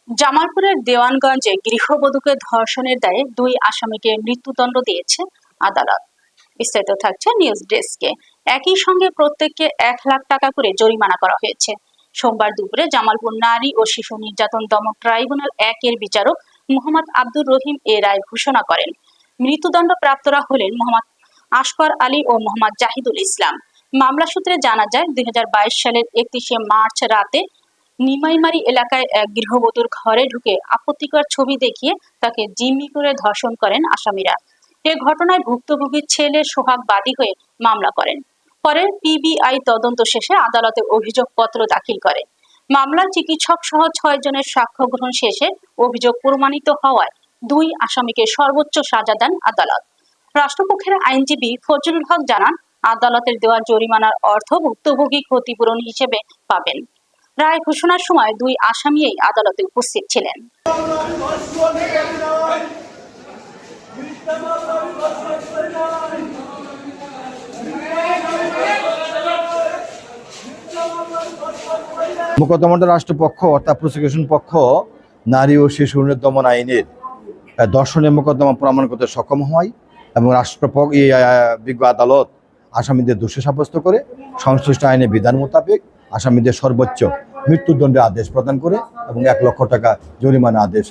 জামালপুরের দেওয়ানগঞ্জে গৃহবধূকে ধর্ষণের দায়ে 2 আসামিকে মৃত্যুদণ্ড দিয়েছে আদালত। বিস্তারিত থাকছে নিউজ ডেস্কে। একই সঙ্গে প্রত্যেককে 1 লাখ টাকা করে জরিমানা করা হয়েছে। সোমবার দুপুরে জামালপুর নারী ও শিশু নির্যাতন দমন ট্রাইব্যুনাল 1 এর বিচারক মোহাম্মদ আব্দুর রহিম এ রায় ঘোষণা করেন। মৃত্যুদণ্ড প্রাপ্তরা হলেন মোহাম্মদ আশকর আলী ও মোহাম্মদ জাহিদুল ইসলাম। মামলা সূত্রে জানা যায় 2022 সালের 31শে মার্চ রাতে নিমাইমারি এলাকায় এক গৃহবধূর ঘরে ঢুকে আপত্তিকর ছবি দেখিয়ে তাকে জিম্মি করে ধর্ষণ করেন আসামিরা। এ ঘটনায় ভুক্তভোগীর ছেলে সোহাগ বাদী হয়ে মামলা করেন। পরে পিবিআই তদন্ত শেষে আদালতে অভিযোগপত্র দাখিল করে। মামলার চিকিৎসক সহ 6 জনের সাক্ষ্য গ্রহণ শেষে অভিযোগ প্রমাণিত হওয়ায় 2 আসামিকে সর্বোচ্চ সাজা দেন আদালত। রাষ্ট্রপক্ষের আইনজীবী ফজলুল হক জানান, আদালতের দেওয়া জরিমানার অর্থ ভুক্তভোগী ক্ষতিপূরণ হিসেবে পাবেন। রায় ঘোষণার সময় 2 আসামিই আদালতে উপস্থিত ছিলেন। মোকদ্দমাটা রাষ্ট্রপক্ষ অর্থাৎ প্রসিকিউশন পক্ষ নারী ও শিশু দমন আইনের ধর্ষণের মোকদ্দমা প্রমাণ করতে সক্ষম হয় এবং রাষ্ট্রপক্ষ বিজ্ঞ আদালত আসামিদের দোষী সাব্যস্ত করে সংশ্লিষ্ট আইনের বিধান মোতাবেক আসামিদের সর্বোচ্চ মৃত্যুদণ্ডের আদেশ প্রদান করে এবং 1 লক্ষ টাকা জরিমানা আদেশ